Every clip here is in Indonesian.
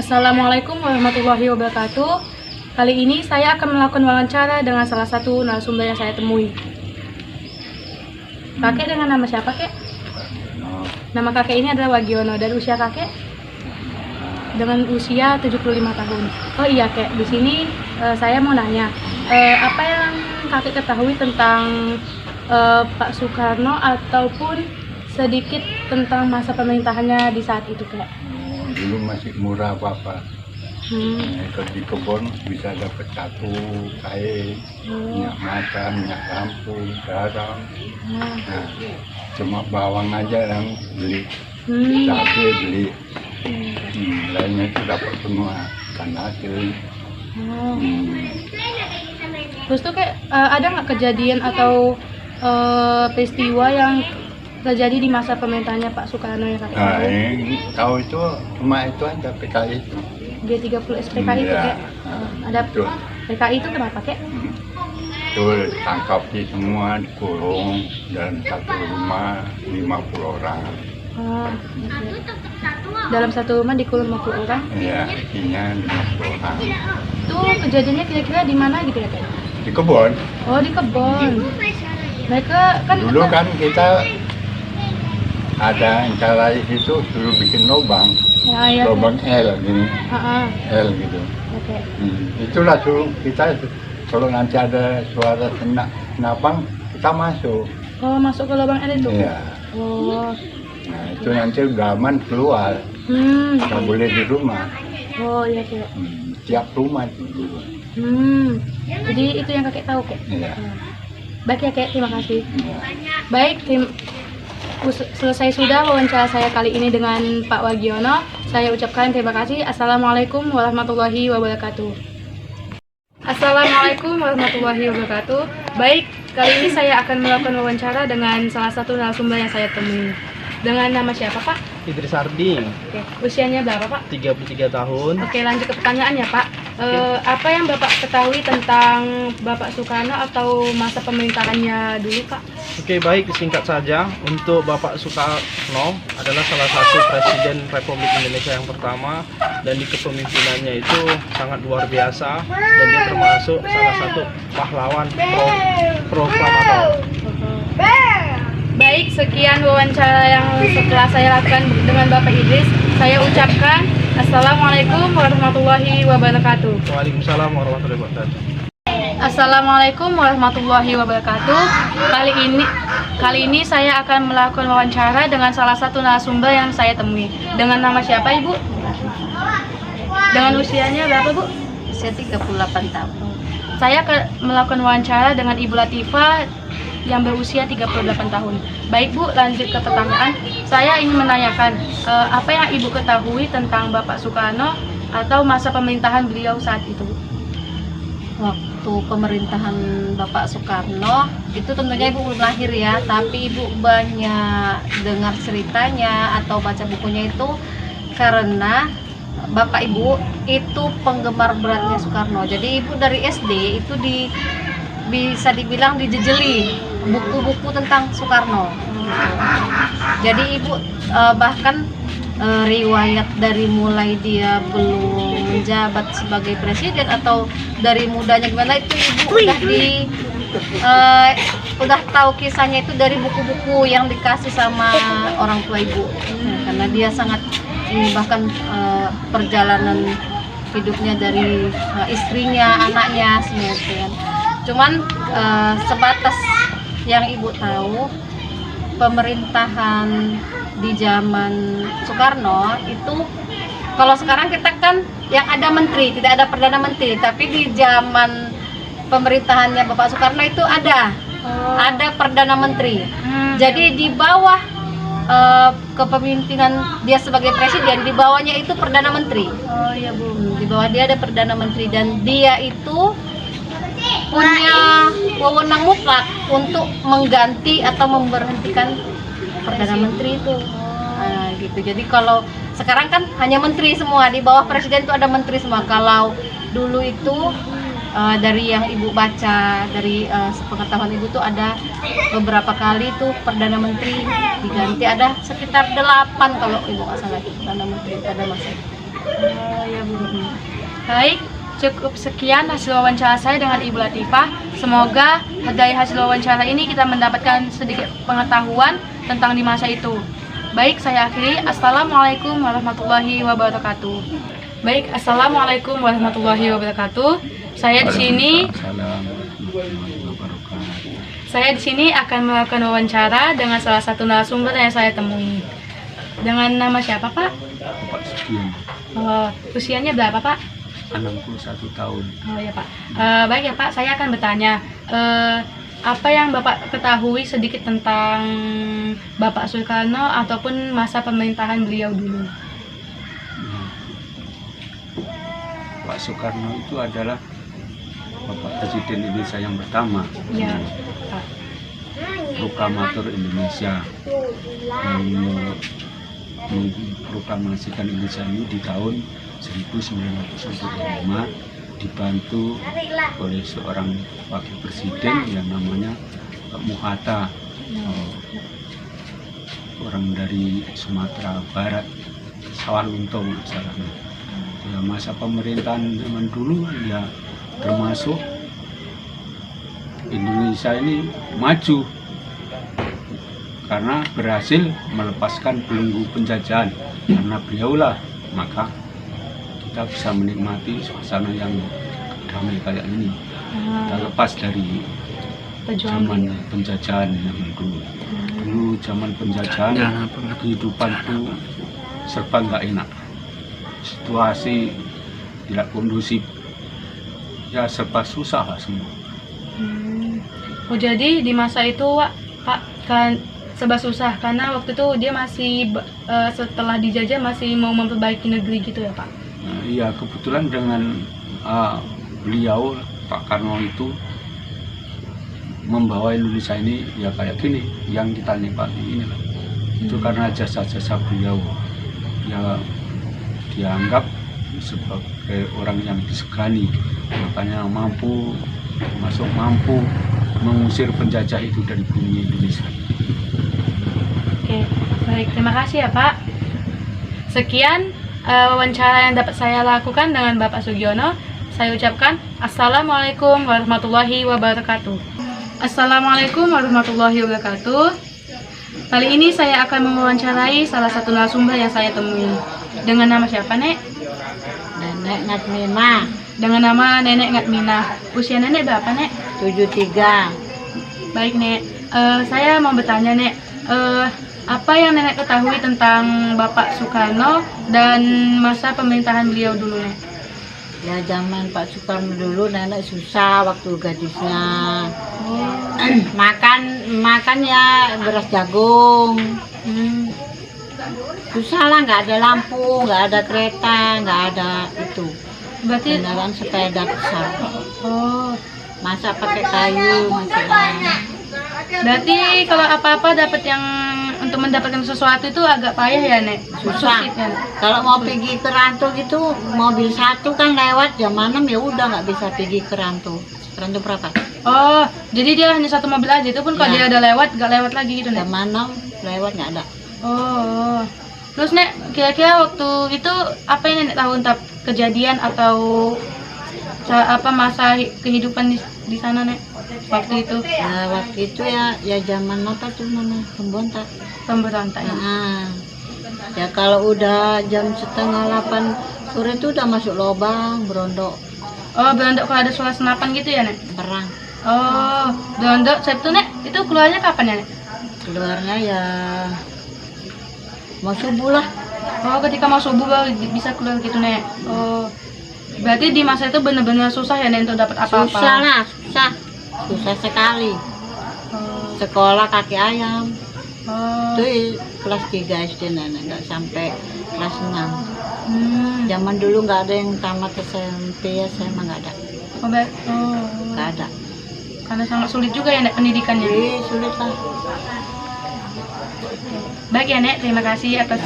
Assalamualaikum warahmatullahi wabarakatuh. Kali ini saya akan melakukan wawancara dengan salah satu narasumber yang saya temui. Kakek dengan nama siapa, Kek? Nama kakek ini adalah Wagiono dan usia kakek dengan usia 75 tahun. Oh iya, Kek, di sini saya mau nanya, apa yang kakek ketahui tentang Pak Soekarno ataupun sedikit tentang masa pemerintahannya di saat itu, Kek? Dulu masih murah apa-apa. Kalau di kebun bisa dapat satu kain, minyak makan, minyak lampu, garam. Nah, cuma bawang aja yang beli, cabai beli. Lainnya itu dapat semua ikan asin. Terus tuh kayak ada nggak kejadian atau peristiwa yang terjadi di masa pemerintahannya Pak Soekarno yang kakek Nah, tahu? yang tahu itu cuma itu aja PKI itu. G30 SPKI itu, Kek? Ada Betul. PKI itu kenapa, Kek? Itu tangkap di semua, dikurung dalam satu rumah 50 orang. Oh, oke. Dalam satu rumah dikurung 50 orang. Ya, isinya 50 orang. Itu kejadiannya kira-kira di mana gitu ya, Kek? Di kebun. Oh, di kebun. Mereka kan Dulu kan kita ada yang cara itu suruh bikin lubang, ya, lubang L gini, L gitu. Oke. Itulah suruh kita kalau nanti ada suara senapang kita masuk. Oh, masuk ke lubang L itu? Iya. Oh. Nah itu nanti udah aman keluar, nggak boleh di rumah. Oh iya, Kek. Tiap rumah itu. Jadi itu yang kakek tahu, Kek? Iya. Baik ya, Kek, terima kasih. Iya. Baik, selesai sudah wawancara saya kali ini dengan Pak Wagiono. Saya ucapkan terima kasih. Assalamualaikum warahmatullahi wabarakatuh. Assalamualaikum warahmatullahi wabarakatuh. Baik, kali ini saya akan melakukan wawancara dengan salah satu narasumber yang saya temui. Dengan nama siapa, Pak? Idris Arding, Oke, usianya berapa, Pak? 33 tahun. Oke, lanjut ke pertanyaan ya, Pak. Apa yang Bapak ketahui tentang Bapak Soekarno atau masa pemerintahannya dulu, Pak? Oke, baik, singkat saja. Untuk Bapak Soekarno adalah salah satu Presiden Republik Indonesia yang pertama, dan di kepemimpinannya itu sangat luar biasa, dan dia termasuk salah satu pahlawan proklamator. Baik, sekian wawancara yang setelah saya lakukan dengan Bapak Idris. Saya ucapkan Assalamualaikum warahmatullahi wabarakatuh. Waalaikumsalam warahmatullahi wabarakatuh. Assalamualaikum warahmatullahi wabarakatuh. Kali ini saya akan melakukan wawancara dengan salah satu narasumber yang saya temui. Dengan nama siapa, Ibu? Dengan usianya berapa, Bu? Usia 38 tahun. Saya melakukan wawancara dengan Ibu Latifah yang berusia 38 tahun. Baik, Bu, lanjut ke pertanyaan. Saya ingin menanyakan, apa yang Ibu ketahui tentang Bapak Soekarno atau masa pemerintahan beliau saat itu, Bu? Waktu pemerintahan Bapak Soekarno itu tentunya Ibu belum lahir ya, tapi Ibu banyak dengar ceritanya atau baca bukunya itu karena Bapak Ibu itu penggemar beratnya Soekarno. Jadi Ibu dari SD itu bisa dibilang dijejeli buku-buku tentang Soekarno. Jadi Ibu bahkan riwayat dari mulai dia belum menjabat sebagai presiden atau dari mudanya gimana itu Ibu udah tahu kisahnya itu dari buku-buku yang dikasih sama orang tua Ibu. Karena dia sangat ini, bahkan perjalanan hidupnya dari istrinya, anaknya semua itu kan. Cuman sebatas yang Ibu tahu, pemerintahan di zaman Soekarno itu, kalau sekarang kita kan yang ada menteri, tidak ada perdana menteri, tapi di zaman pemerintahannya Bapak Soekarno itu ada perdana menteri. Jadi di bawah kepemimpinan dia sebagai presiden, di bawahnya itu perdana menteri. Oh iya, Bu. Di bawah dia ada perdana menteri, dan dia itu punya wewenang mutlak untuk mengganti atau memberhentikan perdana menteri itu. Nah, gitu. Jadi kalau sekarang kan hanya menteri semua, di bawah presiden itu ada menteri semua. Kalau dulu itu dari yang Ibu baca, dari sepengetahuan Ibu tuh ada beberapa kali tuh perdana menteri diganti, ada sekitar 8 kalau Ibu nggak salah perdana menteri pada masa itu. Oh ya Bu. Baik, cukup sekian hasil wawancara saya dengan Ibu Latifah. Semoga dari hasil wawancara ini kita mendapatkan sedikit pengetahuan tentang di masa itu. Baik, saya akhiri. Assalamualaikum warahmatullahi wabarakatuh. Baik, assalamualaikum warahmatullahi wabarakatuh. Saya di sini. Saya di sini akan melakukan wawancara dengan salah satu narasumber yang saya temui. Dengan nama siapa, Pak? Bapak Sugiyono, Usianya berapa, Pak? 61 tahun. Oh ya, Pak. Baik ya, Pak. Saya akan bertanya. Apa yang Bapak ketahui sedikit tentang Bapak Soekarno ataupun masa pemerintahan beliau dulu? Pak Soekarno itu adalah Bapak Presiden Indonesia yang pertama, Ya, Pak. proklamator Indonesia yang memproklamasikan Indonesia ini di tahun 1945, dibantu oleh seorang wakil presiden yang namanya Pak Muhatta, orang dari Sumatera Barat, Sawalunto masalahnya. Ya, masa pemerintahan zaman dulu ya termasuk Indonesia ini maju karena berhasil melepaskan belenggu penjajahan. Karena beliaulah maka kita bisa menikmati suasana yang damai kayak ini. Kita lepas dari zaman penjajahan yang dulu. Dulu zaman penjajahan kehidupan itu serba nggak enak, situasi tidak kondusif, ya serba susah lah semua. Oh, jadi di masa itu, Pak, kan serba susah karena waktu itu dia masih setelah dijajah masih mau memperbaiki negeri gitu ya, Pak? Nah, iya, kebetulan dengan beliau Pak Karno itu membawa Indonesia ini ya kayak gini yang kita nikmati ini lah. Itu karena jasa-jasa beliau, ya dianggap sebagai orang yang disegani, makanya mampu mengusir penjajah itu dari bumi Indonesia. Oke, baik, terima kasih ya, Pak. Sekian wawancara yang dapat saya lakukan dengan Bapak Sugiono. Saya ucapkan Assalamualaikum warahmatullahi wabarakatuh. Assalamualaikum warahmatullahi wabarakatuh. Kali ini saya akan mewawancarai salah satu narasumber yang saya temui. Dengan nama siapa, Nek? Nenek Ngatmina, Dengan nama Nenek Ngatmina. Usia Nenek berapa, Nek? 73. Baik, Nek. Saya mau bertanya, Nek. Apa yang Nenek ketahui tentang Bapak Soekarno dan masa pemerintahan beliau dulu, Nek? Ya zaman Pak Soekarno dulu nenek susah waktu gadisnya. Makan ya beras jagung. Susah lah, nggak ada lampu, nggak ada kereta, nggak ada itu. Berarti Kendaraan sepeda besar. oh, Masa pakai kayu masih ada. berarti kalau apa-apa dapat yang untuk mendapatkan sesuatu itu agak payah ya, Nek? Susah. Sulit, ya? Kalau mau pergi ke Rantau gitu, mobil satu kan lewat jam 6 ya udah nggak bisa pergi ke Rantau. Rantau berapa? Oh, jadi dia hanya satu mobil aja, itu pun kalau Ya. dia udah lewat, nggak lewat lagi gitu, Nek? Jam 6 lewat nggak ada. Oh, terus Nek, kira-kira waktu itu apa yang Nek tahu tentang kejadian atau apa masa kehidupan di sana, Nek? Waktu itu Ya waktu itu ya zaman apa tuh namanya pemberontak. pemberontak ya. Nah, ya kalau udah jam setengah 8 sore itu udah masuk lubang berondok Oh, berondok kalau ada suara senapan gitu ya, Nek? perang. Oh, berondok saya tuh, Nek, itu keluarnya kapan ya, Nek? Keluarnya ya mau subuh lah. Oh, ketika mau subuh baru bisa keluar gitu, Nek. Oh, berarti di masa itu benar-benar susah ya, Nek, untuk dapat apa-apa? Susah lah, susah sekali. Oh, Sekolah kaki ayam oh. itu kelas 3 SD nenek, nggak sampai kelas 6. Zaman dulu nggak ada yang tamat SMP ya, saya mah nggak ada, Oh, nggak ada. karena sangat sulit juga ya, Nek, pendidikannya. Jadi sulit lah. Baik ya, Nek, terima kasih atas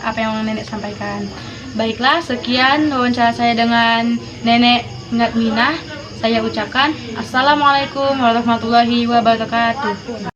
apa yang Nenek sampaikan. Baiklah, sekian wawancara saya dengan Nenek Ngatmina. Saya ucapkan Assalamualaikum warahmatullahi wabarakatuh.